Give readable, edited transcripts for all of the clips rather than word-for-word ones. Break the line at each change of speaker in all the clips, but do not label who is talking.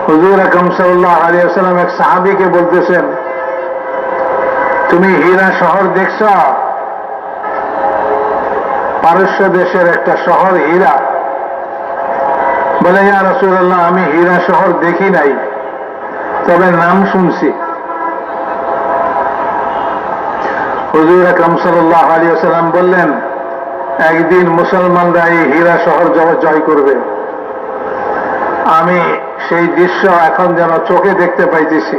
হুজুর আকরাম সাল্লাল্লাহু আলাইহি ওয়াসাল্লাম এক সাহাবীকে বলতেছেন, তুমি হীরা শহর দেখছ? পারস্য দেশের একটা শহর হীরা। বলে, ইয়া রাসূলুল্লাহ, আমি হীরা শহর দেখি নাই, তবে নাম শুনছি। হুজুর আকরাম সাল্লাল্লাহু আলাইহি ওয়াসাল্লাম বললেন, একদিন মুসলমানরা এই হীরা শহর জয় করবে। আমি সেই দৃশ্য এখন যেন চোখে দেখতে পাইতেছি,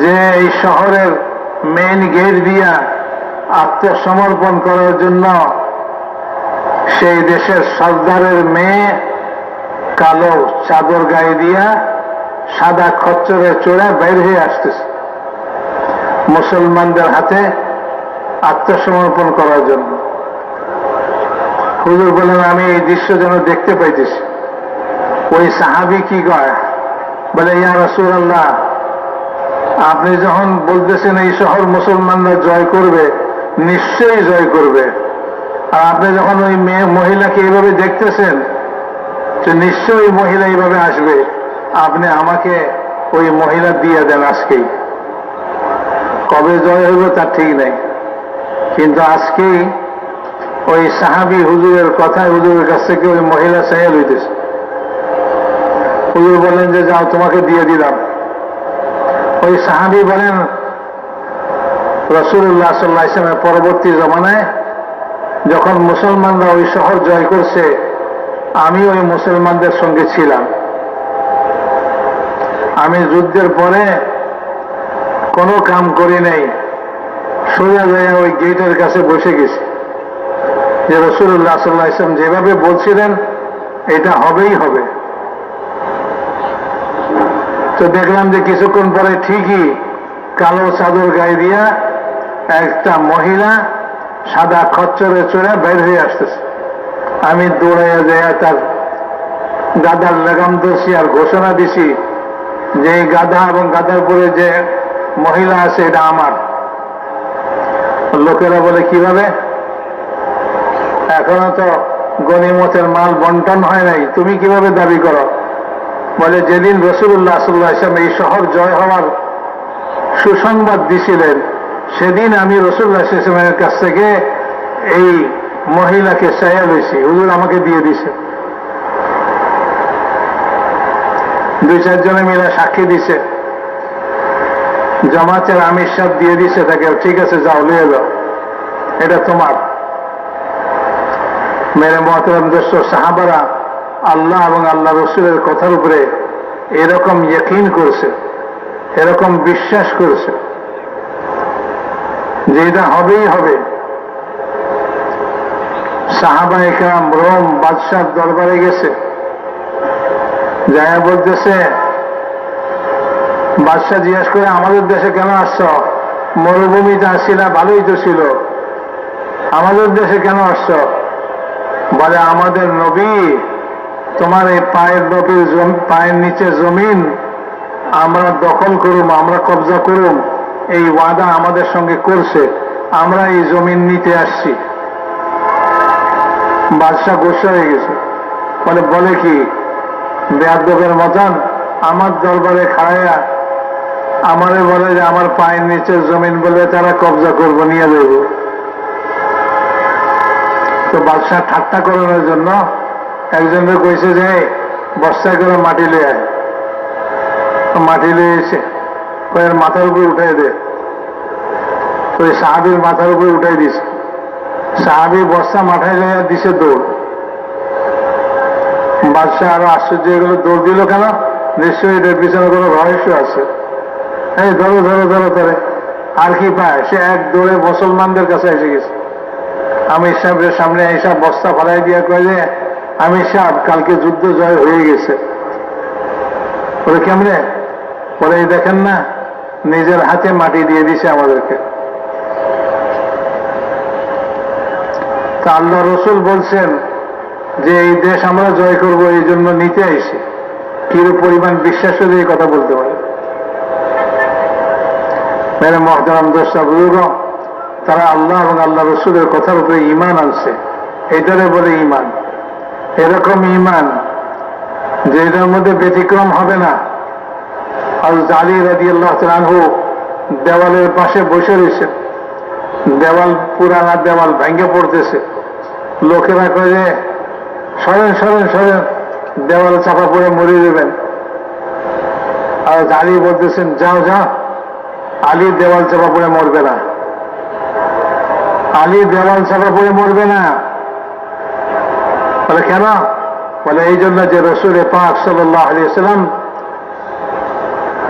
যে এই শহরের মেইন গেট দিয়া আত্মসমর্পণ করার জন্য সেই দেশের সর্দারের মেয়ে কালো চাদর গায়ে দিয়া সাদা খচ্চরে চড়ে বের হয়ে আসতেছে মুসলমানদের হাতে আত্মসমর্পণ করার জন্য। হুজুর বলেন, আমি এই দৃশ্য যেন দেখতে পাইতেছি। ওই সাহাবী কি কয়? বলে, ইয়া রাসূলুল্লাহ, আপনি যখন বলতেছেন এই শহর মুসলমানরা জয় করবে, নিশ্চয়ই জয় করবে, আর আপনি যখন ওই মহিলাকে এইভাবে দেখতেছেন যে নিশ্চয়ই ওই মহিলা এইভাবে আসবে, আপনি আমাকে ওই মহিলা দিয়ে দেন আজকেই। কবে জয় হইব তার ঠিক নাই, কিন্তু আজকেই ওই সাহাবী হুজুরের কথায় হুজুরের কাছ থেকে ওই মহিলা চাইয়া লইতেছে। হুজুর বলেন যে যাও, তোমাকে দিয়ে দিলাম। ওই সাহাবী বলেন, রাসূলুল্লাহ সাল্লাল্লাহু আলাইহি ওয়াসাল্লামের পরবর্তী জমানায় যখন মুসলমানরা ওই শহর জয় করছে, আমি ওই মুসলমানদের সঙ্গে ছিলাম। আমি যুদ্ধের পরে কোনো কাম করি নাই, সোজা যায় ওই গেটের কাছে বসে গেছি, যে রাসূলুল্লাহ সাল্লাল্লাহু আলাইহি ওয়াসাল্লাম যেভাবে বলছিলেন এটা হবেই হবে। তো দেখলাম যে কিছুক্ষণ পরে ঠিকই কালো চাদর গায়ে দিয়া একটা মহিলা সাদা খচ্চরে চড়ে বের হয়ে আসতেছে। আমি দৌড়াইয়া যাইয়া তার গাধার লাগাম ধরছি আর ঘোষণা দিছি যে এই গাধা এবং গাধার পরে যে মহিলা আছে এটা আমার। লোকেরা বলে, কিভাবে? এখনো তো গনিমতের মাল বন্টন হয় নাই, তুমি কিভাবে দাবি করো? বলে, যেদিন রাসূলুল্লাহ সাল্লাল্লাহু আলাইহি ওয়াসাল্লাম এই শহর জয় হওয়ার সুসংবাদ দিছিলেন, সেদিন আমি রাসূলুল্লাহ সাল্লাল্লাহু আলাইহি ওয়াসাল্লামের কাছ থেকে এই মহিলাকে চাইয়া লইছি, হুজুর আমাকে দিয়ে দিছে। 2-4 জনে মিলে সাক্ষী দিছে, জামাতের আমির সাহেব দিয়ে দিছে তাকে, ঠিক আছে যাও নিয়ে যাও, এটা তোমার। মেরে মুহতারাম দোস্ত, সাহাবারা আল্লাহ এবং আল্লাহ রসুলের কথার উপরে এরকম ইয়াকিন করছে, এরকম বিশ্বাস করছে যে এটা হবেই হবে। সাহাবায়ে কেরাম রোম বাদশার দরবারে গেছে, যায়া বলতেছে, বাদশাহ জিজ্ঞেস করে, আমাদের দেশে কেন আসছ? মরুভূমিতে আসছিলা, ভালোই তো ছিল, আমাদের দেশে কেন আসছ? বলে, আমাদের নবী তোমার এই পায়ের নিচে জমিন আমরা দখল করুম, আমরা কবজা করুম, এই ওয়াদা আমাদের সঙ্গে করছে, আমরা এই জমিন নিতে আসছি। বাদশাহ গোসা হয়ে গেছে, বলে কি বেয়াদবের মতন আমার দরবারে খাড়াইয়া আমারে বলে যে আমার পায়ের নিচের জমিন বলে তারা কবজা করবো, নিয়ে দেব। তো বাদশাহ ঠাট্টা করানোর জন্য একজনকে কইছে যে বস্তায় করে মাটি লয়ে আয়। মাটি লয়ে এসে কয়ের মাথার উপরে উঠাই দে, ওই সাহাবীর মাথার উপরে উঠাই দিছে। সাহাবী বস্তা মাথায় লইয়া দিছে দৌড়। বাদশাহ আরো আশ্চর্য হয়ে গেল, দৌড় দিল কেন? নিশ্চয়ই এটার পিছনে কোনো রহস্য আছে। এই ধরো ধরো ধরো ধরে, আর কি পায়? সে এক দৌড়ে মুসলমানদের কাছে এসে গেছে। আমির সাহেবের সামনে এইসব বস্তা ফলাই দিয়া কয়ে যে, আমির সাহেব কালকে যুদ্ধ জয় হয়ে গেছে। বলে, কেমনে? বলে, এই দেখেন না, নিজের হাতে মাটি দিয়ে দিছে আমাদেরকে। তা আল্লাহ রসুল বলছেন যে এই দেশ আমরা জয় করব, এই জন্য নিতে আইছি। কিরূপ পরিমাণ বিশ্বাস হলে এই কথা বলতে পারে? মেরে মুহতারাম দোস্তা বুজুর্গ, তারা আল্লাহ এবং আল্লাহ রসুলের কথার উপরে ঈমান আনছে, এটারে বলে ঈমান। এরকম ঈমান যে এটার মধ্যে ব্যতিক্রম হবে না। হযরত আলী রাদিয়াল্লাহু তাআলা আনহু দেওয়ালের পাশে বসে রয়েছেন, দেওয়াল পুরানা দেওয়াল ভেঙে পড়তেছে, লোকেরা কয়ে যে সরেন সরেন সরেন, দেওয়াল চাপা পড়ে মরে যাবেন। আর আলী বলতেছেন যাও যাও, আলী দেওয়াল চাপা পড়ে মরবে না, আলী দেওয়াল চাপা পড়ে মরবে না। বলে কেন? বলে এই জন্য যে রাসূল পাক সাল্লাল্লাহু আলাইহি ওয়াসাল্লাম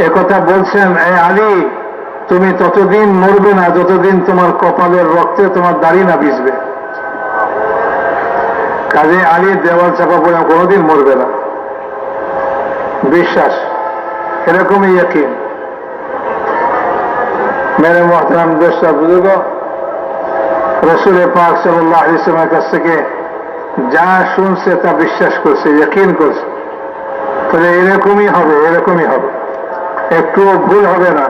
একথা বলছেন, এ আলী তুমি ততদিন মরবে না যতদিন তোমার কপালের রক্তে তোমার দাড়ি না ভিজবে। কাজে আলী দেওয়াল চাপা পড়ে কোনোদিন মরবে না। বিশ্বাস এরকমই ইয়াকিন। মেরে মুহতারাম দোস্তা বুজুর্গ, রাসূল পাক সাল্লাল্লাহু আলাইহি ওয়াসাল্লামের কাছ থেকে যা শুনছে তা বিশ্বাস করছে, ইয়াকিন করছে। তাহলে এরকমই হবে, এরকমই হবে, একটুও ভুল হবে না।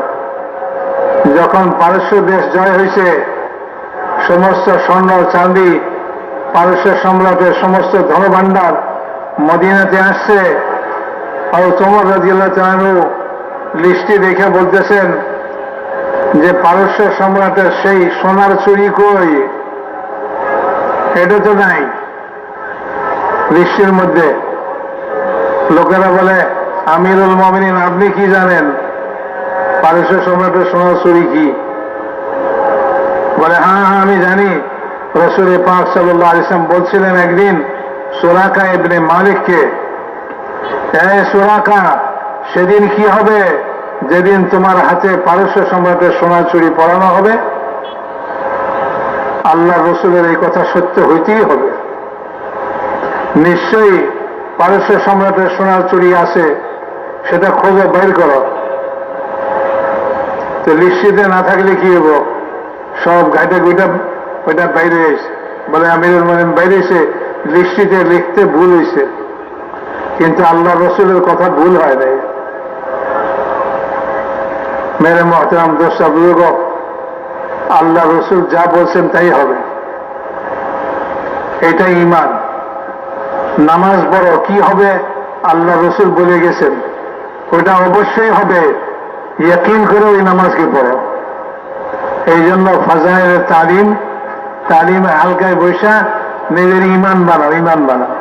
যখন পারস্য দেশ জয় হয়েছে, সমস্ত স্বর্ণ চাঁদি পারস্য সম্রাটের সমস্ত ধনভাণ্ডার মদিনাতে আসছে, আর ওমর রাদিয়াল্লাহু তাআলা আনহু লিস্টটি দেখে বলতেছেন যে পারস্য সম্রাটের সেই সোনার চুরি কই? এটা তো নাই লিস্টের মধ্যে। লোকেরা বলে আমিরুল মুমিনিন আপনি কি জানেন পারস্য সম্রাটের সোনার চুরি কি? বলে হ্যাঁ হ্যাঁ আমি জানি। রাসূল পাক সাল্লাল্লাহু আলাইহি ওয়াসাল্লাম বলছিলেন একদিন সুরাকা ইবনে মালিককে, হে সুরাকা, সেদিন কি হবে যেদিন তোমার হাতে পারস্য সম্রাটের সোনার চুরি পরানো হবে? আল্লাহ রসুলের এই কথা সত্য হইতেই হবে। নিশ্চয়ই পারস্য সম্রাটের সোনার চুরি আছে, সেটা খোঁজো, বের করো। তো লিস্টিতে না থাকলে কি হবো? সব গাইটা গুইটা ওইটা বাইরে এসে বলে আমিরুল মুমিনিন বাইরে এসে লিস্টিতে লিখতে ভুল হয়েছে, কিন্তু আল্লাহ রসুলের কথা ভুল হয় নাই। মেরে মুহতারাম দোস্তা বুজুর্গ, আল্লাহ রসুল যা বলছেন তাই হবে, এটাই ঈমান। নামাজ পড়ো, কি হবে? আল্লাহ রসুল বলে গেছেন, ওইটা অবশ্যই হবে, ইয়াকিন করে ওই নামাজকে পড়ো। এই জন্য ফাজাইলের তালিমে হালকায় বৈশা নিজের ঈমান বানাও, ঈমান বানাও।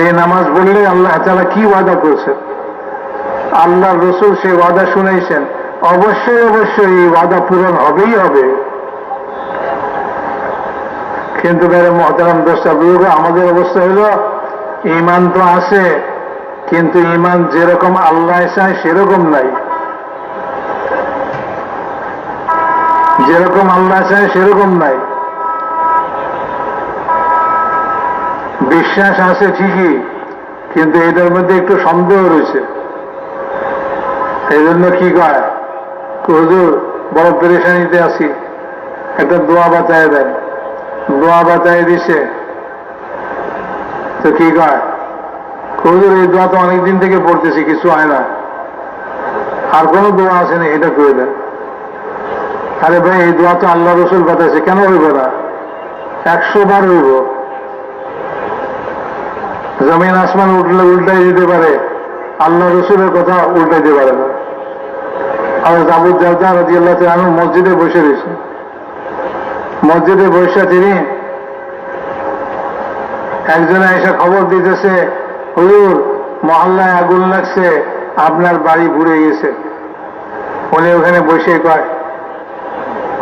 এই নামাজ বললে আল্লাহ তাআলা কি ওয়াদা করেছেন, আল্লাহ রসুল সেই ওয়াদা শুনেছেন, অবশ্যই অবশ্যই এই ওয়াদা পূরণ হবেই হবে। কিন্তু মেরে মুহতারাম দোস্তা বুজুর্গ, আমাদের অবস্থা হলো ঈমান তো আছে, কিন্তু ঈমান যেরকম আল্লাহ চায় সেরকম নাই, যেরকম আল্লাহ চায় সেরকম নাই। বিশ্বাস আছে ঠিকই, কিন্তু এটার মধ্যে একটু সন্দেহ রয়েছে। এই জন্য কি কয়, হুজুর বড় পেরেশানিতে আছি, একটা দোয়া বাতায় দেন। দোয়া বাতায় দিছে তো কি কয়, হুজুর এই দোয়া তো অনেকদিন থেকে পড়তেছি, কিছু হয় না, আর কোন দোয়া আছে না, এটা করে দেন। আরে ভাই, এই দোয়া তো আল্লাহ রসুল বাতাইছে, কেন হইব না? 100 বার হইব। জমিন আসমান উঠলে উল্টাই দিতে পারে, আল্লাহ রসুলের কথা উল্টাইতে পারে না। আর আবু দারদা রাদিয়াল্লাহু তাআলা আনহু মসজিদে বসে রয়েছেন, মসজিদে বসে তিনি একজনে এসে খবর দিতেছে, হুজুর মহল্লায় আগুন লাগছে, আপনার বাড়ি পুড়ে গেছে। উনি ওখানে বসে কয়,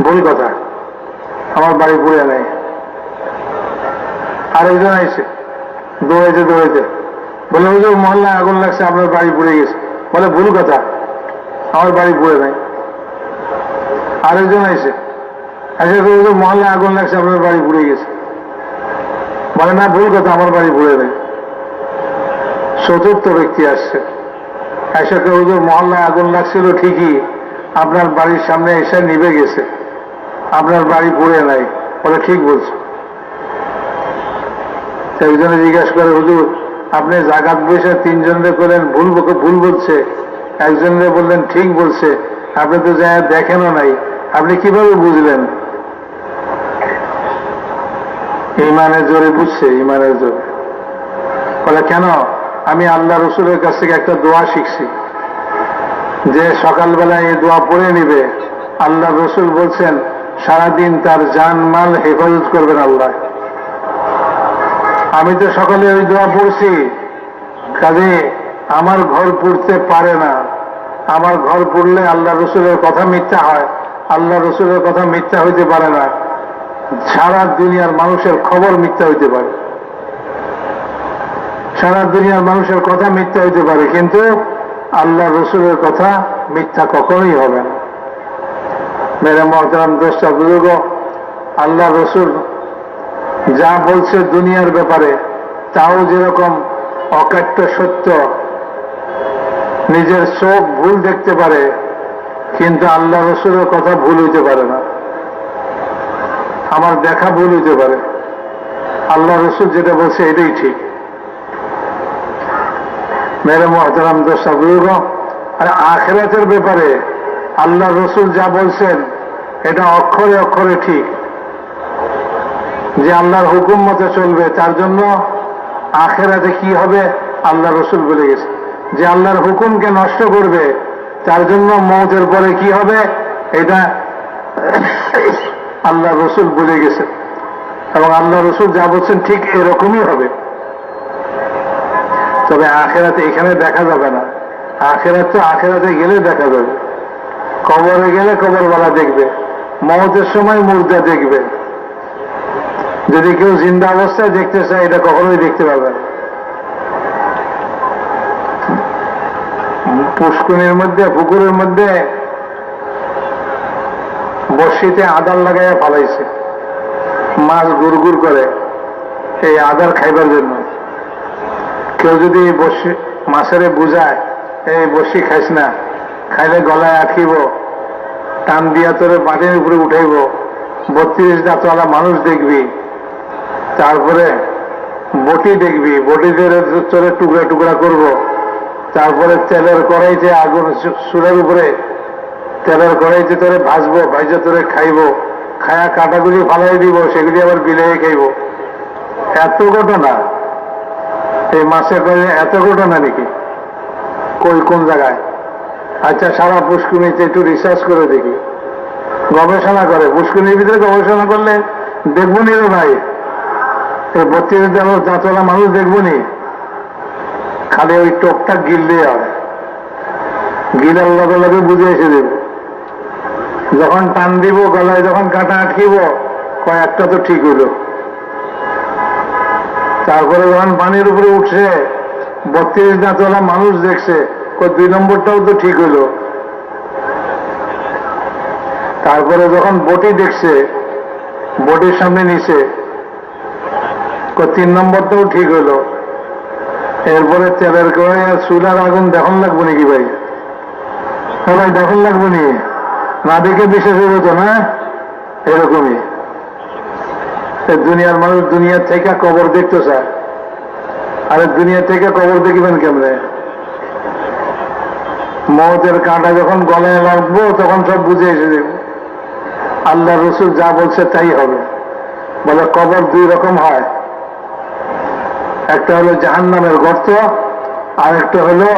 ভুল কথা, আমার বাড়ি পুড়ে নাই। আরেকজন আইছে দৌড়াইতে দৌড়াইতে, বলে হুজুর মহল্লায় আগুন লাগছে, আপনার বাড়ি পুড়ে গেছে। বলে ভুল কথা, আমার বাড়ি পুড়ে নাই। আরেকজন আইছে, হুজুর মহল্লায় আগুন লাগছে, আপনার বাড়ি পুড়ে গেছে। বলে না, ভুল কথা, আমার বাড়ি পুড়ে নাই। চতুর্থ ব্যক্তি আসছে, এসে হুজুর মহল্লায় আগুন লাগছিল ঠিকই, আপনার বাড়ির সামনে এসে নিভে গেছে, আপনার বাড়ি পুড়ে নাই। বলে ঠিক বলছে। একজনে জিজ্ঞাসা করে, হুজুর আপনি জাগাত বসে 3 জনরে করেন ভুল বলছে, একজনে বললেন ঠিক বলছে, আপনি তো যা দেখেনও নাই, আপনি কিভাবে বুঝলেন? ঈমানের জোরে বুঝছে, ঈমানের জোরে। বলে কেন? আমি আল্লাহ রসুলের কাছ থেকে একটা দোয়া শিখছি, যে সকালবেলা এই দোয়া পড়ে নিবে, আল্লাহ রসুল বলছেন সারাদিন তার জান মাল হেফাজত করবেন আল্লাহ। আমি তো সকালে ওই দোয়া পড়ছি, কাজে আমার ঘর পুড়তে পারে না। আমার ঘর পুড়লে আল্লাহ রসুলের কথা মিথ্যা হয়, আল্লাহ রসুলের কথা মিথ্যা হইতে পারে না। সারা দুনিয়ার মানুষের খবর মিথ্যা হইতে পারে, সারা দুনিয়ার মানুষের কথা মিথ্যা হইতে পারে, কিন্তু আল্লাহ রসুলের কথা মিথ্যা কখনোই হবে না। মেরে মহতারাম দোস্তা বুজুর্গ, আল্লাহ রসুল যা বলছে দুনিয়ার ব্যাপারে তাও যেরকম অকাট্য সত্য, নিজের চোখ ভুল দেখতে পারে, কিন্তু আল্লাহ রসুলের কথা ভুল হইতে পারে না। আমার দেখা ভুল হইতে পারে, আল্লাহ রসুল যেটা বলছে এটাই ঠিক। মেরে মহতারাম দোস্তা বুজুর্গ, আর আখিরাতের ব্যাপারে আল্লাহ রসুল যা বলছেন এটা অক্ষরে অক্ষরে ঠিক। যে আল্লাহর হুকুম মতো চলবে তার জন্য আখিরাতে কি হবে আল্লাহ রসুল বলে গেছে। যে আল্লাহর হুকুমকে নষ্ট করবে তার জন্য মওতের পরে কি হবে এটা আল্লাহ রসুল বলে গেছে, এবং আল্লাহ রসুল যা বলছেন ঠিক এরকমই হবে। তবে আখিরাতে এখানে দেখা যাবে না, আখিরাত তো আখিরাতে গেলে দেখা যাবে। কবরে গেলে কবরওয়ালা দেখবে, মওতের সময় মুর্দা দেখবে। যদি কেউ জিন্দা অবস্থায় দেখতে চায় এটা কখনোই দেখতে পাবে না। পুষ্কুনির মধ্যে, পুকুরের মধ্যে বড়শিতে আদার লাগাইয়া ফালাইছে, মাছ গুড় করে এই আদার খাইবার জন্য। কেউ যদি বড়শি মাছেরে বুঝায় এই বড়শি খাইস না, খাইলে গলায় আটকিব, টান দিয়া তোরে মাটির উপরে উঠাইব, 32 দাঁতওয়ালা মানুষ দেখবি, তারপরে বটি দেখবি, বটি তোরে টুকরা টুকরা করব, তারপরে তেলের কড়াইতে আগুন চুলের উপরে তেলের কড়াইতে তোরে ভাজবো, ভাইজে তোরে খাইব, খায়া কাটাগুলি ফালাই দিব, সেগুলি আবার বিলাই খাইব। এত ঘটনা এই মাছের করে, এত ঘটনা নাকি কই কোন জায়গায়? আচ্ছা, সারা পুষ্কুনিতে একটু রিসার্চ করে দেখি, গবেষণা করে। পুষ্কুনির ভিতরে গবেষণা করলে দেখবো নি রে ভাই, এই 32 দাঁতওয়ালা মানুষ দেখবো নি, খালি ওই টোকটা গিললে হবে, গিলার লগে লগে বুঝে এসে দেব। যখন টান দিব গলায়, যখন কাঁটা আটকিব, কয়েকটা তো ঠিক হইল। তারপরে যখন পানির উপরে উঠছে, 32 দাঁতওয়ালা মানুষ দেখছে, 2 নম্বরটাও তো ঠিক হইল। তারপরে যখন বটি দেখছে, বটির সামনে নিচে, 3 নম্বরটাও ঠিক হইল। এরপরে তেলের কড়াই আর চুলার আগুন দেখুন লাগবো নাকি ভাই? ভাই দেখুন লাগবো নি? না দেখে বিশ্বাস হইব তো না? এরকমই দুনিয়ার মানুষ দুনিয়ার থেকে কবর দেখতে চায়। আরে দুনিয়া থেকে কবর দেখিবেন কেমনে? মওতের কাঁটা যখন গলায় লাগবো তখন সব বুঝে এসে দেব। আল্লাহ রসুল যা বলছে তাই হবে। বলে কবর 2 রকম হয়, একটা হলো জাহান্নামের গর্ত, আর একটা হলো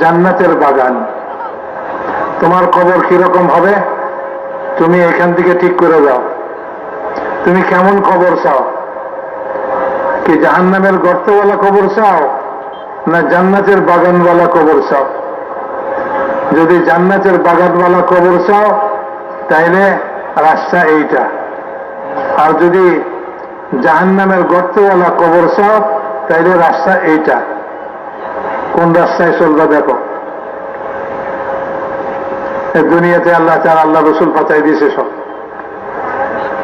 জান্নাতের বাগান। তোমার কবর কিরকম হবে তুমি এখান থেকে ঠিক করে যাও। তুমি কেমন কবর চাও? কি জাহান্নামের গর্তওয়ালা কবর চাও, না জান্নাতের বাগানওয়ালা কবর চাও? যদি জান্নাতের বাগানওয়ালা কবর চাও তাইলে রাস্তা এইটা, আর যদি জাহান্নামের গর্তওয়ালা কবর চাও তাইলে রাস্তা এইটা। কোন রাস্তায় চলবে দেখো। দুনিয়াতে আল্লাহ তাআলা, আল্লাহ রসুল পাতাই দিয়েছে সব।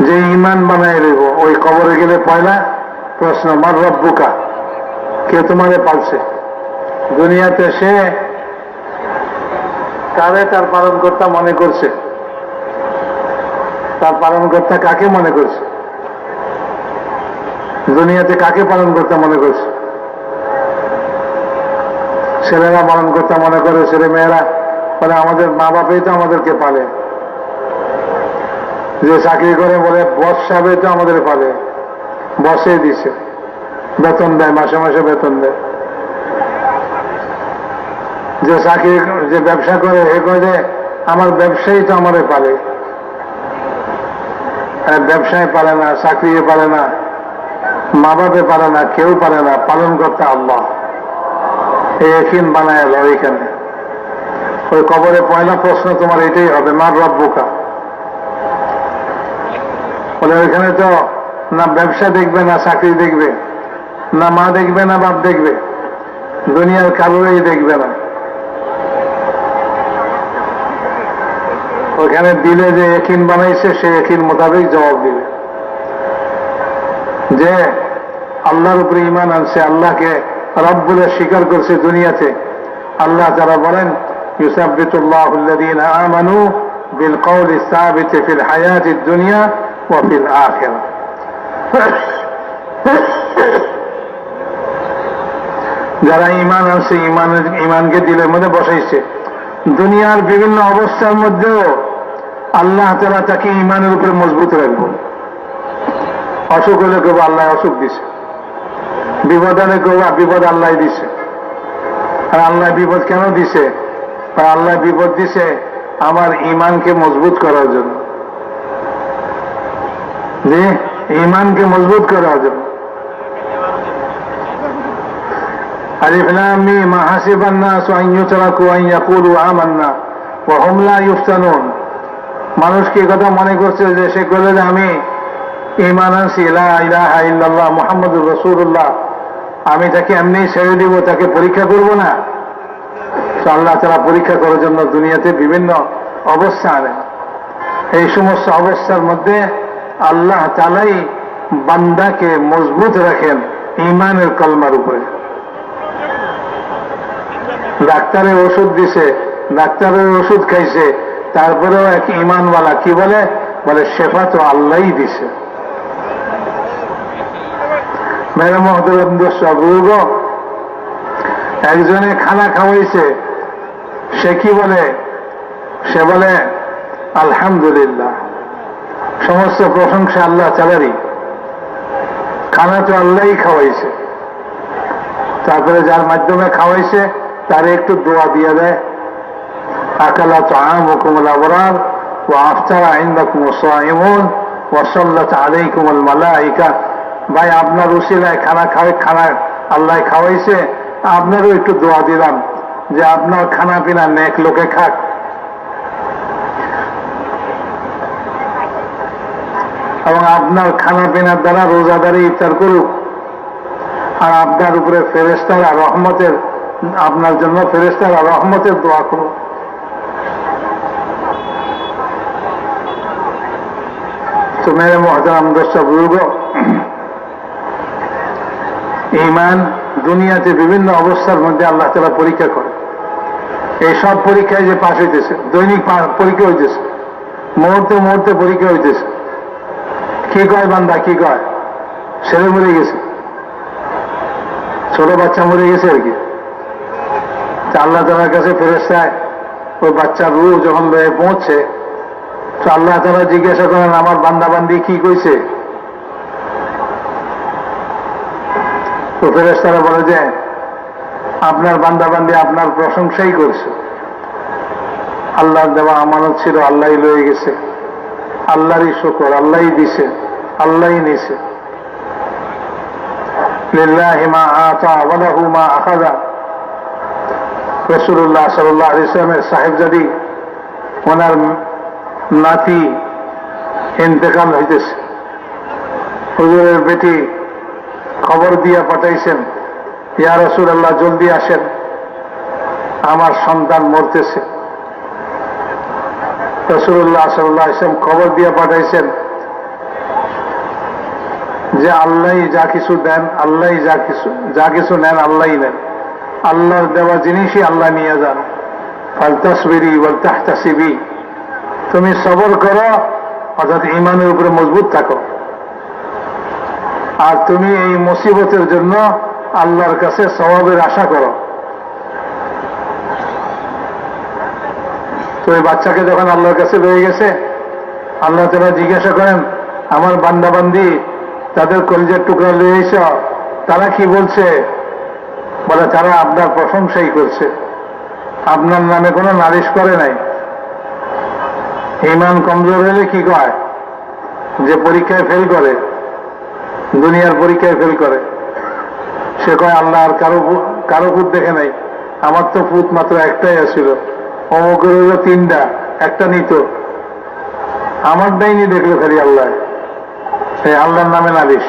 যে ইমান বানায় রইব, ওই কবরে গেলে পয়লা প্রশ্ন, মার রব্বুকা, কে তোমারে পালছে? দুনিয়াতে সে কারে তার পালনকর্তা মনে করছে? তার পালনকর্তা কাকে মনে করছে? দুনিয়াতে কাকে পালনকর্তা মনে করছে? ছেলেরা পালনকর্তা মনে করে, ছেলে মেয়েরা বলে আমাদের মা বাপই তো আমাদেরকে পালে। যে চাকরি করে বলে বস সাহেবই তো আমাদের পালে, বসে দিছে। বেতন দেয়, মাসে মাসে বেতন দেয়। যে চাকরি, যে ব্যবসা করে, এ কয় যে আমার ব্যবসায়ী তো আমারে পারে। ব্যবসায় পারে না, চাকরি পারে না, মা বাপে পারে না, কেউ পারে না, পালন করতে আল্লাহ। এই একিন বানায় এলো ওইখানে। ওই কবরে পয়লা প্রশ্ন তোমার এটাই হবে, মার রব্বুকা। বলে ওইখানে তো না ব্যবসা দেখবে, না চাকরি দেখবে, না মা দেখবে, না বাপ দেখবে, দুনিয়ার কারোরই দেখবে না। ওখানে দিলে যে একিন বানাইছে, সে একিন মোতাবেক জবাব দিবে। যে আল্লাহর উপরে ঈমান আনছে, আল্লাহকে রব বলে স্বীকার করছে দুনিয়াতে, আল্লাহ তাআলা বলেন ইউসাব্বিতুল্লাহু আল্লাযীনা আমানু বিল কওলি সাবিতি ফিল হায়াতিদ দুনিয়া ওয়া ফিল আখিরাহ। যারা ঈমান আনছে, ঈমানকে দিলের মধ্যে বসাইছে, দুনিয়ার বিভিন্ন অবস্থার মধ্যেও আল্লাহ তাআলা তাকে ঈমানের উপরে মজবুত রাখবো। অসুখ হলে কেউ আল্লাহ অসুখ দিছে, বিপদ হলে কেউ বিপদ আল্লাহ দিছে। আর আল্লাহ বিপদ কেন দিছে? আর আল্লাহ বিপদ দিছে আমার ঈমানকে মজবুত করার জন্য, যে ঈমানকে মজবুত করার জন্য। আলিফ লাম মিম মা হাসিবান নাস আন ইউতরাকু আন ইয়াকুলু আমান্না ওয়া হুম লা ইফতানুন। মানুষ কি কথা মনে করছে যে সে বলে যে আমি ঈমান আনছি, লা ইলাহা ইল্লাল্লাহ মুহাম্মাদুর রাসূলুল্লাহ, আমি তাকে এমনি ছেড়ে দিব, তাকে পরীক্ষা করব না? তো আল্লাহ তাআলা পরীক্ষা করার জন্য দুনিয়াতে বিভিন্ন অবস্থা আনেন। এই সমস্ত অবস্থার মধ্যে আল্লাহ তাআলাই বান্দাকে মজবুত রাখেন ঈমানের কলমার উপরে। ডাক্তারের ওষুধ দিছে, ডাক্তারের ওষুধ খাইছে, তারপরেও এক ঈমানওয়ালা কি বলে? বলে শেফা তো আল্লাহই দিছে। মেরে মহতরম দর্শক, একজনে খানা খাওয়াইছে, সে কি বলে? সে বলে আলহামদুলিল্লাহ, সমস্ত প্রশংসা আল্লাহ তাআলারই, খানা তো আল্লাহই খাওয়াইছে। তারপরে যার মাধ্যমে খাওয়াইছে তারে একটু দোয়া দিয়ে দেয়, আকালা তাআমুকুমুল আবরার ওয়া আফতারা ইনদাকুমুস সাইমুন ওয়া সাল্লাত আলাইকুমুল মালায়েকা। ভাই আপনার উসিলায় খানা আল্লাহ খাওয়াইছে, আপনারও একটু দোয়া দিলাম যে আপনার খানা পিনা নেক লোকে খাক। এবং আপনার খানা পিনার দ্বারা রোজাদারি ইফতার করুক, আর আপনার উপরে ফেরেশতারা রহমতের, আপনার জন্য ফেরেশতারা রহমতের দোয়া করুক। তো মেরে মুহতারাম দর্শক বুজুর্গ, ঈমান দুনিয়াতে বিভিন্ন অবস্থার মধ্যে আল্লাহ তাআলা পরীক্ষা করে। এই সব পরীক্ষায় যে পাশ হইতেছে, দৈনিক পরীক্ষা হইতেছে, মুহূর্তে মুহূর্তে পরীক্ষা হইতেছে। কি কয় বান্দা, কি কয়? ছেলে মরে গেছে, ছোট বাচ্চা মরে গেছে আর কি। আল্লাহ তাআলার কাছে ফেরেশতায় ওই বাচ্চার রূহ যখন পৌঁছে, তো আল্লাহ তাআলা জিজ্ঞাসা করেন আমার বান্দা বান্দি কি কইছে? তো ফেরেশতারা বলে যে আপনার বান্দা বান্দি আপনার প্রশংসাই করছে, আল্লাহর দেওয়া আমানত ছিল, আল্লাহই লয়ে গেছে, আল্লাহরই শুকর, আল্লাহই দিছে, আল্লাহই নিছে। লিল্লাহি মা আতা ওয়া লাহু মা আখাযা। রাসূলুল্লাহ সাল্লাল্লাহু আলাইহি ওয়াসাল্লামের সাহেবজাদি, ওনার নাতি ইন্তেকাল হইতেছে, হুজুরের বেটি খবর দিয়া পাঠাইছেন, ইয়া রাসূলুল্লাহ জলদি আসেন, আমার সন্তান মরতেছে। রাসূলুল্লাহ সাল্লাল্লাহু আলাইহি ওয়াসাল্লাম খবর দিয়া পাঠাইছেন যে আল্লাহই যা কিছু দেন, আল্লাহই যা কিছু নেন, আল্লাহই নেন, আল্লাহর দেওয়া জিনিসই আল্লাহ নিয়ে যান। ফালতাসবিরি ওয়াল তাহতাসিবি, তুমি সবর করো, অর্থাৎ ঈমানের উপরে মজবুত থাকো, আর তুমি এই মুসিবতের জন্য আল্লাহর কাছে সওয়াবের আশা করো। তো এই বাচ্চাকে যখন আল্লাহর কাছে রয়ে গেছে, আল্লাহ তাআলা জিজ্ঞাসা করেন আমার বান্দা বান্দি তাদের কলিজার টুকরা লয়ে এসো, তারা কি বলছে? বলে তারা আপনার প্রশংসাই করছে, আপনার নামে কোনো নালিশ করে নাই। ঈমান কমজোর হলে কি কয়? যে পরীক্ষায় ফেল করে, দুনিয়ার পরীক্ষায় ফেল করে, সে কয় আল্লাহ আর কারো পুত দেখে নাই, আমার তো পুত মাত্র একটাই আসছিল, অমুকের হলো তিনটা, একটা নিত, আমার ডাইনি দেখলো খালি আল্লাহ। এই আল্লাহর নামে নালিশ।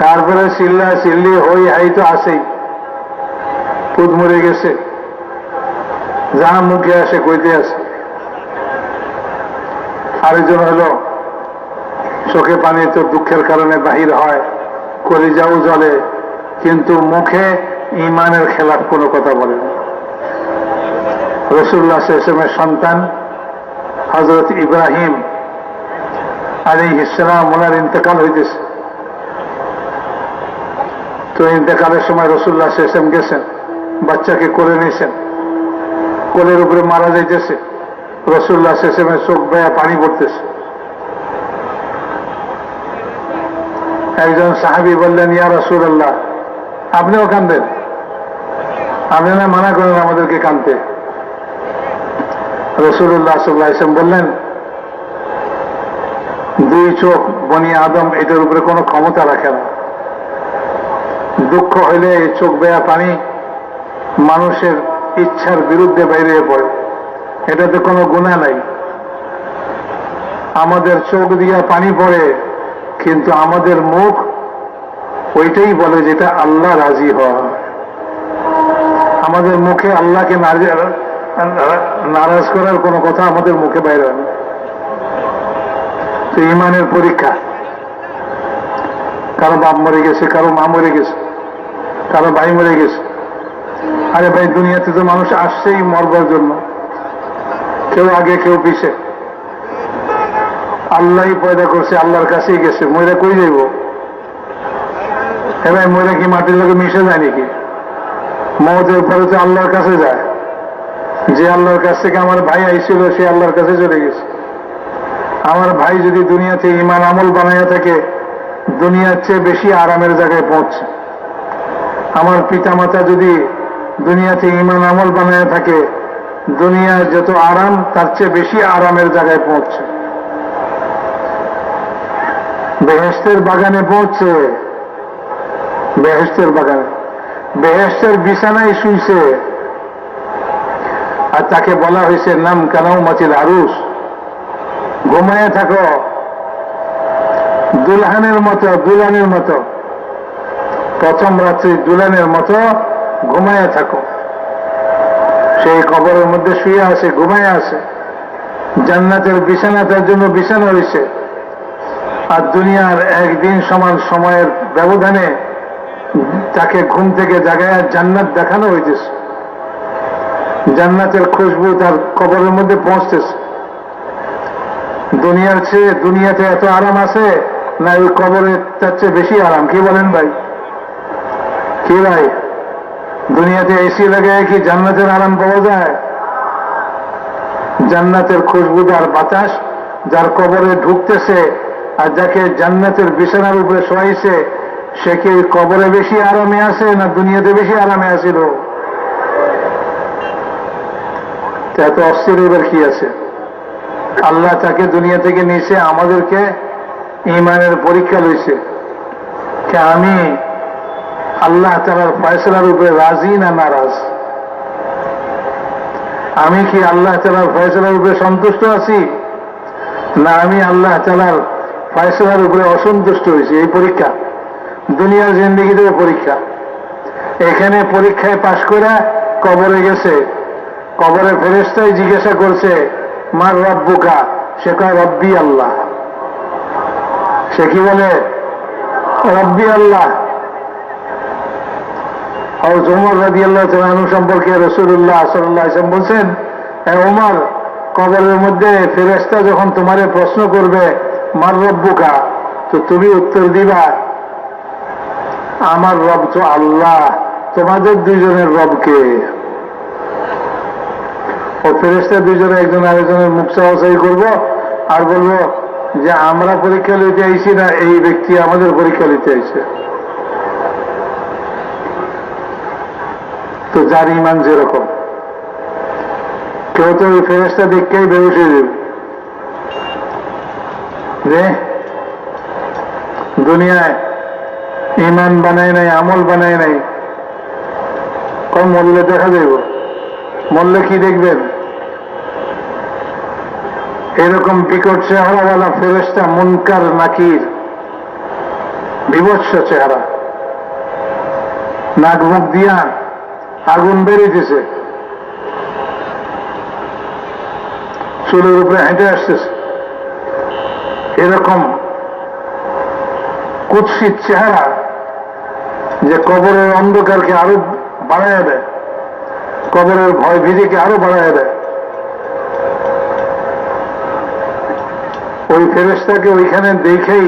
তারপরে চিল্লা চিল্লি হই হাই তো আসেই, পুত মরে গেছে, যা মুখে আসে কইতে আসে। আরেকজন হলো চোখে পানি তো দুঃখের কারণে বাহির হয়, কলিজাও জ্বলে, কিন্তু মুখে ঈমানের খেলাফ কোনো কথা বলে না। রাসূলুল্লাহ সাল্লাল্লাহু আলাইহি ওয়াসাল্লামের সন্তান হযরত ইব্রাহিম আলাইহিস সালাম, ওনার ইন্তেকাল হইতেছে। তো ইন্তেকালের সময় রাসূলুল্লাহ সাল্লাল্লাহু আলাইহি ওয়াসাল্লাম গেছেন, বাচ্চাকে কোলে নিয়েছেন, কোলের উপরে মারা যাইতেছে, রাসূলুল্লাহ সাল্লাল্লাহু আলাইহি ওয়াসাল্লামের চোখ বেয়ে পানি পড়তেছে। একজন সাহাবী বললেন, ইয়া রাসূলুল্লাহ, আপনিও কাঁদেন? আপনি না মানা করেন আমাদেরকে কাঁদতে। রাসূলুল্লাহ সাল্লাল্লাহু আলাইহি ওয়াসাল্লাম বললেন, দুই চোখ বনি আদম এটার উপরে কোনো ক্ষমতা রাখে না। দুঃখ হইলে এই চোখ বেয়া পানি মানুষের ইচ্ছার বিরুদ্ধে বেরিয়ে পড়ে, এটাতে কোনো গুনাহ নাই। আমাদের চোখ দিয়ে পানি পড়ে, কিন্তু আমাদের মুখ ওইটাই বলে যেটা আল্লাহ রাজি হয়। আমাদের মুখে আল্লাহকে নারাজ করার কোনো কথা আমাদের মুখে বাইরে হয় না। তো ঈমানের পরীক্ষা, কারো বাপ মরে গেছে, কারো মা মরে গেছে, কারো ভাই মরে গেছে। আরে ভাই, দুনিয়াতে তো মানুষ আসছেই মরবার জন্য, কেউ আগে কেউ পিছে। আল্লাহই পয়দা করছে, আল্লাহর কাছেই গেছে, মরে কই যাইব? এবার মরে কি মাটির লোকে মিশে যায় নাকি? মৌতের পরে তো আল্লাহর কাছে যায়। যে আল্লাহর কাছ থেকে আমার ভাই আইছিল, সে আল্লাহর কাছে চলে গেছে। আমার ভাই যদি দুনিয়াতে ঈমান আমল বানাইয়া থাকে, দুনিয়ার চেয়ে বেশি আরামের জায়গায় পৌঁছে। আমার পিতামাতা যদি দুনিয়াতে ঈমান আমল বানাইয়া থাকে, দুনিয়ার যত আরাম তার চেয়ে বেশি আরামের জায়গায় পৌঁছে, বেহেশতের বাগানে পৌঁছে। বেহেশতের বাগানে, বেহেশতের বিছানায় শুইছে, আর তাকে বলা হয়েছে নাম কানাও মাচিল আরুস, ঘুমায় থাকো দুলহানের মতো, দুলানের মতো, প্রথম রাত্রি দুলানের মতো ঘুমায় থাকো। সেই কবরের মধ্যে শুয়ে আছে, ঘুমায় আছে। জান্নাতের বিছানা তার জন্য বিছানা হয়েছে, আর দুনিয়ার একদিন সমান সময়ের ব্যবধানে তাকে ঘুম থেকে জাগায় জান্নাত দেখানো হইতেছে। জান্নাতের খুশবু তার কবরের মধ্যে পৌঁছতেছে। দুনিয়ার চেয়ে দুনিয়াতে এত আরাম আছে না ওই কবরে তার চেয়ে বেশি আরাম? কি বলেন ভাই? কি ভাই, দুনিয়াতে এসি লাগায় কি জান্নাতের আরাম পাওয়া যায়? জান্নাতের খুশবুদার বাতাস যার কবরে ঢুকতেছে, আর যাকে জান্নাতের বিছানার উপরে শোয়াইছে, সে কি কবরে বেশি আরামে আছে না দুনিয়াতে বেশি আরামে আছিল? এত অস্থির এবার কি আছে? আল্লাহ তাকে দুনিয়া থেকে নিয়েছে, আমাদেরকে ঈমানের পরীক্ষা লইছে। আমি আল্লাহ তাআলার ফয়সালার উপরে রাজি না নারাজ? আমি কি আল্লাহ তাআলার ফয়সালার উপরে সন্তুষ্ট আছি, না আমি আল্লাহ তাআলার ফয়সালার উপরে অসন্তুষ্ট হয়েছি? এই পরীক্ষা দুনিয়ার জিন্দেগিতেও পরীক্ষা। এখানে পরীক্ষায় পাশ করে কবরে গেছে, কবরে ফেরেশতাই জিজ্ঞাসা করছে মার রব্বুকা, সে কয় রব্বি আল্লাহ। সে কি বলে? রব্বি আল্লাহ। ওমর রাদিয়াল্লাহু তাআলা আনহু সম্পর্কে রাসূলুল্লাহ সাল্লাল্লাহু আলাইহি ওয়াসাল্লাম বলছেন, হে ওমর, কবরের মধ্যে ফেরেশতা যখন তোমারে প্রশ্ন করবে মার রব্বুকা, তো তুমি উত্তর দিবা আমার রব তো আল্লাহ, তোমাদের দুইজনের রবকে। ও ফেরেশতা দুইজনে একজন আরেকজনের মুখ চাওয়াচাই করবো আর বলবো যে আমরা পরীক্ষা লইতে আইছি না এই ব্যক্তি আমাদের পরীক্ষা লইতে আইছে। তো যার ইমান যেরকম, কেউ তো ওই ফেরেশতা দেখেই বেহুশ হয়ে যাবে যে দুনিয়ায় ইমান বানায় নাই, আমল বানায় নাই, কম মরলে দেখা যাইব। মরলে কি দেখবেন? এরকম বিকট চেহারাওয়ালা ফেরেশতা, মুনকার নাকির, বিভৎস চেহারা, নাক মুখ দিয়া আগুন বেরিয়েছে, চুলের উপরে হেঁটে আসতেছে, এরকম কুৎসিত চেহারা যে কবরের অন্ধকারকে আরো বাড়াইয়া দেয়, কবরের ভয় ভীতিকে আরো বাড়াইয়া দেয়। ওই ফেরেশতাকে ওইখানে দেখেই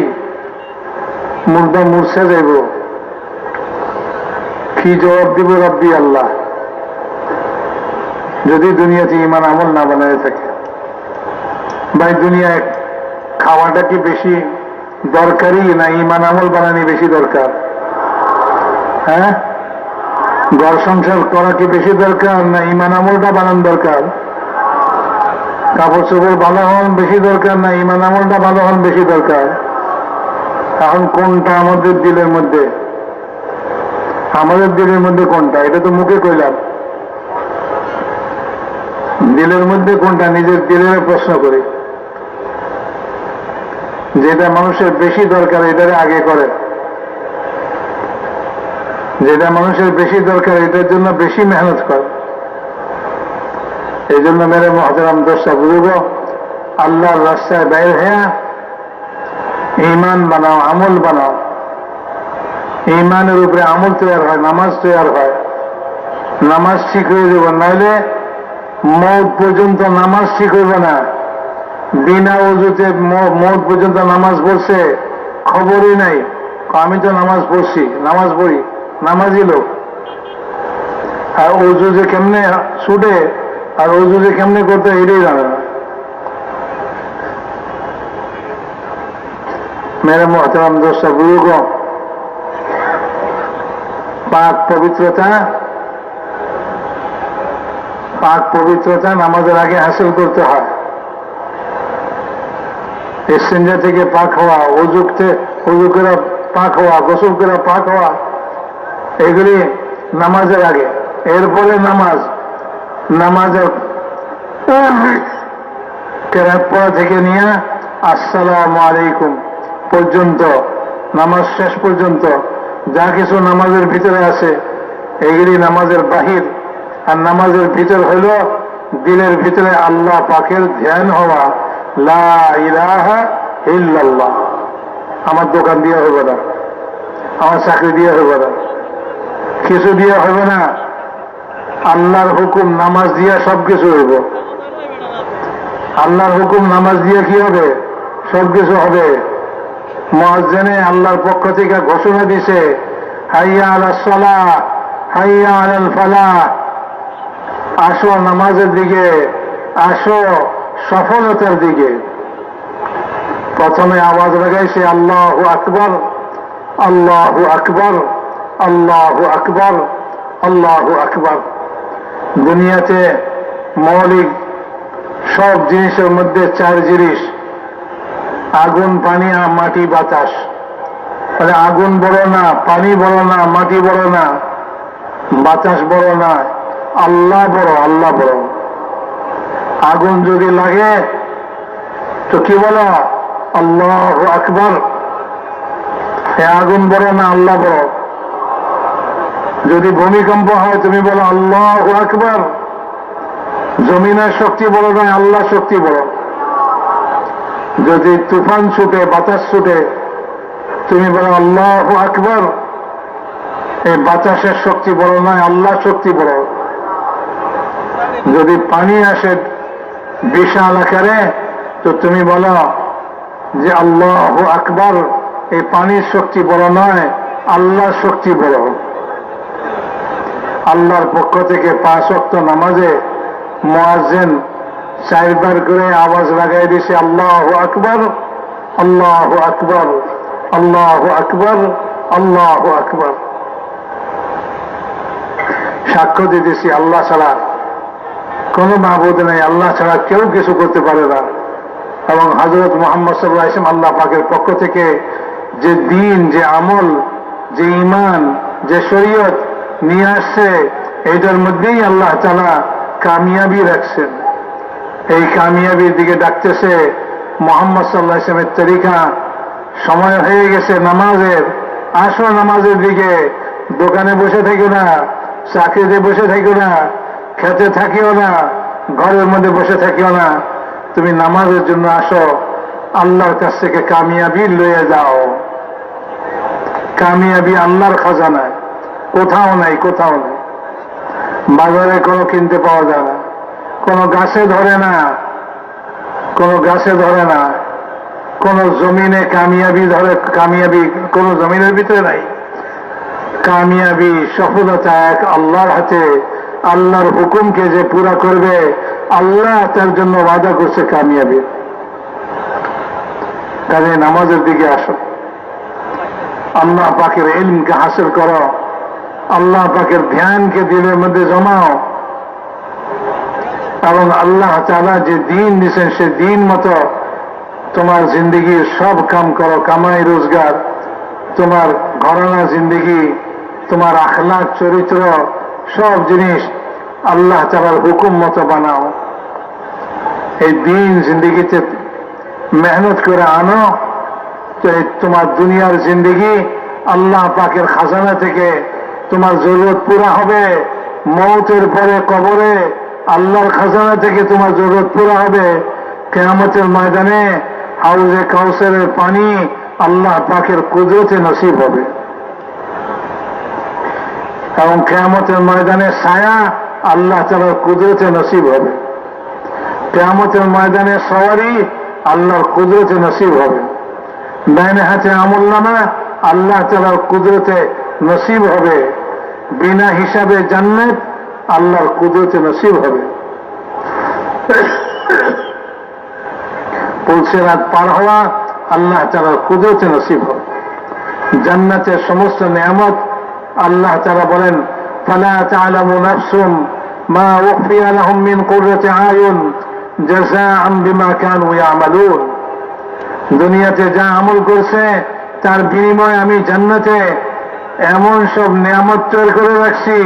মুর্দা মূর্ছা যাইব, কি জবাব দিব রব্বি আল্লাহ, যদি দুনিয়াতে ইমান আমল না বানায় থাকে। ভাই, দুনিয়ায় খাওয়াটা কি বেশি দরকারি না ইমান আমল বানানি বেশি দরকার? হ্যাঁ, ঘর সংসার করা কি বেশি দরকার না ইমান আমলটা বানানো দরকার? কাপড় চোপড় ভালো হন বেশি দরকার না ইমান আমলটা ভালো হন বেশি দরকার? এখন কোনটা আমাদের দিলের মধ্যে? আমাদের দিলের মধ্যে কোনটা? এটা তো মুখে কইলাম, দিলের মধ্যে কোনটা? নিজের দিলের প্রশ্ন করি। যেটা মানুষের বেশি দরকার এটারে আগে করে, যেটা মানুষের বেশি দরকার এটার জন্য বেশি মেহনত করে। এই জন্য মেরে মহতরম দোস্তা বুঝব, আল্লাহর রাস্তায় বাইর হ্যাঁ ইমান বানাও, আমল বানাও। ইমানের উপরে আমল তৈরি হয়, নামাজ তৈরি হয়, নামাজ ঠিক হয়ে যাব। নাইলে মৌত পর্যন্ত নামাজ ঠিক হইব না। বিনা ওযুতে মৌত পর্যন্ত নামাজ পড়ছে, খবরই নাই, আমি তো নামাজ পড়ছি, নামাজ পড়ি, নামাজই লোক। আর ওযু যে কেমনে ছুটে আর ওযু যে কেমনে করতে এটাই জানে না। মেরে মোহতারাম দোস্তা বুজুর্গ, পাক পবিত্রতা নামাজের আগে হাসিল করতে হয়। ইস্তিনজা থেকে পাক হওয়া, ওযু করে পাক হওয়া, গোসল করে পাক হওয়া, এগুলি নামাজের আগে। এরপরে নামাজের কেরাত পড়া থেকে নিয়ে আসসালামু আলাইকুম পর্যন্ত, নামাজ শেষ পর্যন্ত যা কিছু নামাজের ভিতরে আছে এগুলি নামাজের বাহির। আর নামাজের ভিতর হইল দিলের ভিতরে আল্লাহ পাকের ধ্যান হওয়া, লা ইলাহা ইল্লাল্লাহ। আমার দোকান দিয়ে হইব না, আমার চাকরি দিয়ে হইব না, কিছু দিয়ে হবে না। আল্লাহর হুকুম নামাজ দিয়া সবকিছু হইব। আল্লাহর হুকুম নামাজ দিয়ে কি হবে? সবকিছু হবে। মুয়াজ্জিনে আল্লাহর পক্ষ থেকে ঘোষণা দিছে, হাইয়া আলাস সালাহ, হাইয়া আলাল ফালাহ, আসো নামাজের দিকে, আসো সফলতার দিকে। প্রথমে আওয়াজ লাগাইছে আল্লাহু আকবার, আল্লাহু আকবার, আল্লাহু আকবার, আল্লাহু আকবার। দুনিয়াতে মৌলিক সব জিনিসের মধ্যে চার জিনিস, আগুন, পানি, মাটি, বাতাস। মানে আগুন বড় না, পানি বড় না, মাটি বড় না, বাতাস বড় না, আল্লাহ বড়, আল্লাহ বড়। আগুন যদি লাগে তো কি বলো? আল্লাহু আকবার। আগুন বড় না, আল্লাহ বড়। যদি ভূমিকম্প হয় তুমি বলো আল্লাহু আকবার। জমিনের শক্তি বড় নয়, আল্লাহ শক্তি বড়। যদি তুফান ছুটে, বাতাস ছুটে, তুমি বলো আল্লাহু আকবার। এই বাতাসের শক্তি বড় নয়, আল্লাহ শক্তি বড়। যদি পানি আসে বিশাল আকারে তো তুমি বলো যে আল্লাহু আকবার। এই পানির শক্তি বড় নয়, আল্লাহর শক্তি বড়। আল্লাহর পক্ষ থেকে 5 ওয়াক্ত নামাজে মুয়াজ্জিন 4 বার করে আওয়াজ লাগাই দিছে আল্লাহু আকবার, আল্লাহু আকবার, আল্লাহু আকবার, আল্লাহু আকবার। সাক্ষ্য দিতেছি আল্লাহ ছাড়া কোন মাবুদ নেই, আল্লাহ ছাড়া কেউ কিছু করতে পারে না। এবং হযরত মুহাম্মদ সাল্লাল্লাহু আলাইহি ওয়াসাল্লাম আল্লাহ পাকের পক্ষ থেকে যে দিন, যে আমল, যে ঈমান, যে শরীয়ত নিয়ে আসছে, এইটার মধ্যেই আল্লাহ তাআলা কামিয়াবি রাখছেন। এই কামিয়াবির দিকে ডাকতেছে মুহাম্মদ সাল্লাল্লাহু আলাইহি ওয়াসাল্লামের তরিকা। সময় হয়ে গেছে নামাজের, আসো নামাজের দিকে। দোকানে বসে থেকো না, চাকরিতে বসে থেকো না, খেতে থাকিও না, ঘরের মধ্যে বসে থাকিও না, তুমি নামাজের জন্য আসো। আল্লাহর কাছ থেকে কামিয়াবি লয়ে যাও। কামিয়াবি আল্লাহর খাজানায়, কোথাও নাই, কোথাও নাই। বাজারে কোনো কিনতে পাওয়া যায় না, কোনো গাছে ধরে না, কোনো গাছে ধরে না, কোনো জমিনে কামিয়াবি ধরে, কামিয়াবি কোনো জমিনের ভিতরে নাই। কামিয়াবি, সফলতা এক আল্লাহর হাতে। আল্লাহর হুকুমকে যে পুরা করবে, আল্লাহ তার জন্য ওয়াদা করছে কামিয়াবি। কাজে নামাজের দিকে আসো, আল্লাহ পাকের ইলমকে হাসিল করো, আল্লাহ পাকের ধ্যানকে দিলের মধ্যে জমাও, এবং আল্লাহ তাআলা যে দিন দিয়েছেন সে দিন মতো তোমার জিন্দগির সব কাম করো। কামাই রোজগার, তোমার ঘরানা জিন্দগি, তোমার আখলাক, চরিত্র, সব জিনিস আল্লাহ তাআলার হুকুম মতো বানাও। এই দিন জিন্দগিতে মেহনত করে আনো, তো তোমার দুনিয়ার জিন্দগি আল্লাহ পাকের খাজানা থেকে তোমার জরুরত পুরা হবে। মৌতের পরে কবরে আল্লাহর খাজানা থেকে তোমার জরুরত পুরা হবে। কিয়ামতের ময়দানে হাউজে কাউসারের পানি আল্লাহ পাকের কুদরতে নসিব হবে, এবং কিয়ামতের ময়দানে ছায়া আল্লাহ তাআলার কুদরতে নসিব হবে। কিয়ামতের ময়দানে সওয়ারি আল্লাহর কুদরতে নসিব হবে। ডাইনে হাতে আমলনামা আল্লাহ তাআলার কুদরতে নসিব হবে। বিনা হিসাবে জান্নাত আল্লাহর কুদরতে নসিব হবে। পুলসিরাত পার হওয়া আল্লাহ তাআলার কুদরতে নসিব হবে। জান্নাতের সমস্ত নিয়ামত আল্লাহ তাআলা বলেন, ফালা তা'লামু নাফসুম মা উখফিয়া লাহুম মিন কুররাতি আয়ুন জাযাআন বিমা কানু ইয়ামালুন। দুনিয়াতে যা আমল করছে তার বিনিময়ে আমি জান্নাতে এমন সব নিয়ামত তৈরি করে রাখছি,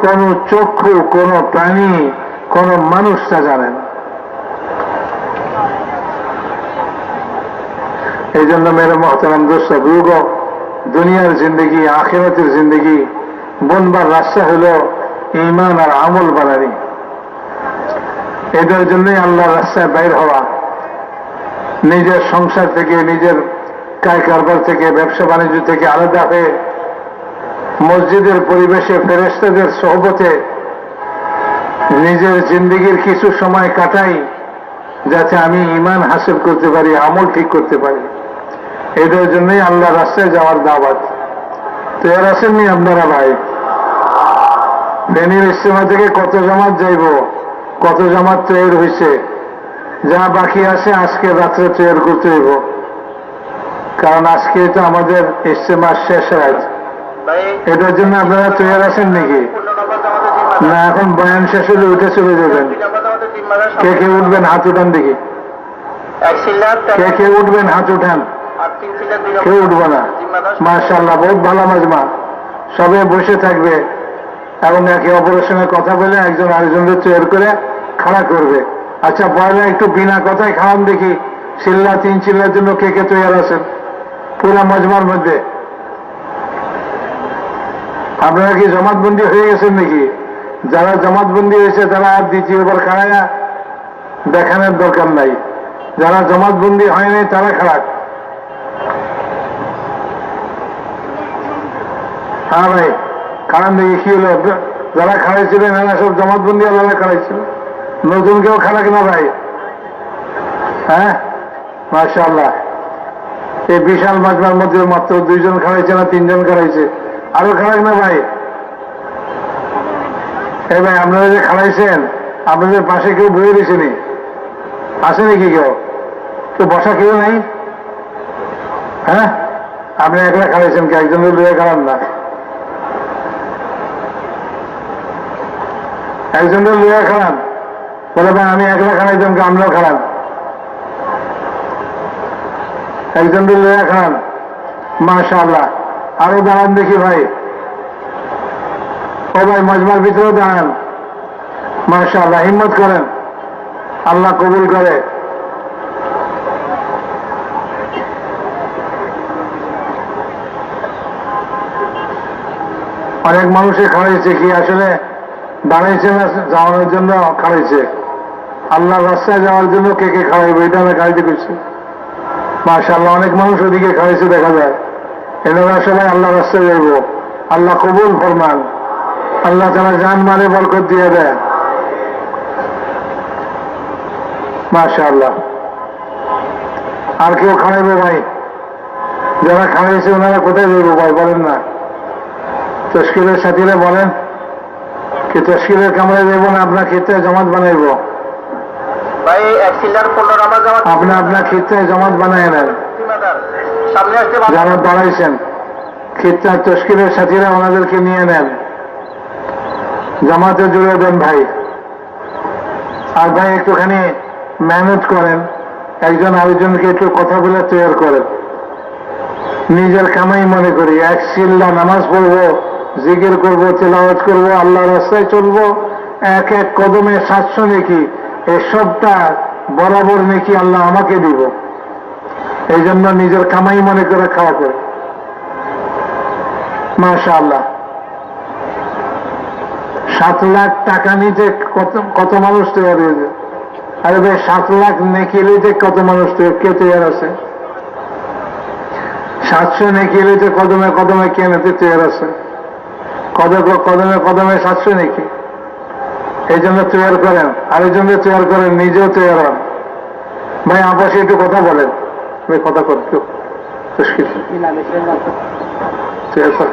কোন চক্ষু, কোন প্রাণী, কোন মানুষ তা জানেন। এই জন্য মেরে মোহতারাম দোস্ত বুজুর্গ, দুনিয়ার জিন্দগি, আখিরাতের জিন্দগি বনবার রাস্তা হলো ঈমান আর আমল বানানি। এটার জন্যই আল্লাহর রাস্তায় বাইর হওয়া, নিজের সংসার থেকে, নিজের কায় কারবার থেকে, ব্যবসা বাণিজ্য থেকে আলাদা হয়ে মসজিদের পরিবেশে ফেরেশতাদের সোহবতে নিজের জিন্দগির কিছু সময় কাটাই, যাতে আমি ঈমান হাসিল করতে পারি, আমল ঠিক করতে পারি। এটার জন্যই আল্লাহ রাস্তায় যাওয়ার দাওয়াত। তৈরি আছেননি আপনারা ভাই? ফেনীর ইজতেমা থেকে কত জামাত যাইব, কত জামাত তৈরি হয়েছে, যা বাকি আছে আজকে রাত্রে তৈরি করতে হইব, কারণ আজকে তো আমাদের ইজতেমা শেষ রাত। এটার জন্য আপনারা তৈরি আছেন নাকি? না, এখন বয়ান শেষ হলে উঠে চলে যাবেন। কে কে উঠবেন হাত উঠান দেখি। কে কে উঠবেন হাত উঠান। কেউ উঠবো না? মাশাআল্লাহ, বহুত ভালো মাজমা। সবে বসে থাকবে এবং একে অপরের সঙ্গে কথা বলে একজন আরেকজনকে তৈরি করে খাড়া করবে। আচ্ছা, পয়লা একটু বিনা কথায় খাওয়ান দেখি, চিল্লা 3 চিল্লার জন্য কে কে তৈরি আছেন পুরা মজমার মধ্যে? আপনারা কি জমাতবন্দি হয়ে গেছেন নাকি? যারা জমাতবন্দি হয়েছে তারা আর দ্বিতীয়বার খাড়ায়া দেখানোর দরকার নাই। যারা জমাতবন্দি হয়নি তারা খারাপ। হ্যাঁ ভাই, খারাপ দেখি কি হলো? যারা খাড়াইছিলেন এরা সব জমাতবন্দি আল্লাহ খাড়াইছিল, নতুন কেউ খারাপ না ভাই? হ্যাঁ, মাশাআল্লাহ। এই বিশাল মাজমার মধ্যে মাত্র 2 জন খাড়াইছে না 3 জন খাড়াইছে? আরো খারাপ না ভাই? এই ভাই, আপনারা যে খাড়াইছেন আপনাদের পাশে কেউ বয়ে দিয়েছেনি? আছে নাকি কেউ? কেউ বসা কেউ নাই? হ্যাঁ, আপনি একলা খাওয়াইছেন কি? একজনের লইয়া খাওয়ান না, একজনের লইয়া খাওয়ান। বলে ভাই আমি একলা খাওয়াইতাম কি? আমরাও খাওয়ান, একজনের লইয়া খাওয়ান। মাশাআল্লাহ, আরো দাঁড়ান দেখি ভাই। ও ভাই মজমার ভিতরেও দাঁড়ান। মাশাআল্লাহ, হিম্মত করেন, আল্লাহ কবুল করে। অনেক মানুষে খাওয়াইছে কি আসলে দাঁড়াইছে না যাওয়ানোর জন্য খাওয়াইছে, আল্লাহ রাস্তায় যাওয়ার জন্য কে কে খাওয়াইবে এটা আমরা খাইতে করছি। মাশাআল্লাহ, অনেক মানুষ ওদিকে খাওয়াইছে দেখা যায়। এনারা সবাই আল্লাহ রাস্তায় যাইব, আল্লাহ কবুল ফরমান, আল্লাহ তাআলা জান মালে বরকত দিয়ে দেয়। মাশাআল্লাহ, আর কেউ খাওয়াইবে ভাই? যারা খাওয়াইছে ওনারা কোথায় যাইব ভাই বলেন না? তশকিলের সাথীরা বলেন কি তশকিলের কামরায় যাইব না আপনার ক্ষেত্রে জমাত বানাইব?
ভাই এক সিলার 15 নামাজ জামাত
আপনি আপনার ক্ষেত্রে জমাত বানায় নেন।
সামনে আসতে
যারা দাঁড়াইছেন ক্ষেত্রে তশকিলের সাথীরা ওনাদেরকে নিয়ে নেন, জামাতে জুড়ে দেন ভাই। আর ভাই একটুখানি মেহনত করেন, একজন আরেকজনকে একটু কথা বলে তৈরি করেন। নিজের কামাই মনে করি, এক সিল্লা নামাজ পড়বো, জিকির করবো, তেলাওয়াত করবো, আল্লাহ রাস্তায় চলবো, এক এক কদমে 700 নেকি, এসবটা বরাবর নেকি আল্লাহ আমাকে দিব। এই জন্য নিজের কামাই মনে করে খাওয়া করে। মাশাআল্লাহ, 7 লাখ টাকা নিতে কত মানুষ তৈরি হয়েছে? আরে ভাই 7 লাখ নেকি নিতে কত মানুষ কে তৈরি আছে? 700 নেকি নিতে কদমে কদমে কে নিতে তৈরি আছে? কদমে কদমে 700 নেকি। এই জন্য তৈরি করেন, আরেকজনকে তৈরি করেন, নিজেও তৈরি হন। ভাই আপসে একটু কথা বলেন, কথা কর, তৈরি কর।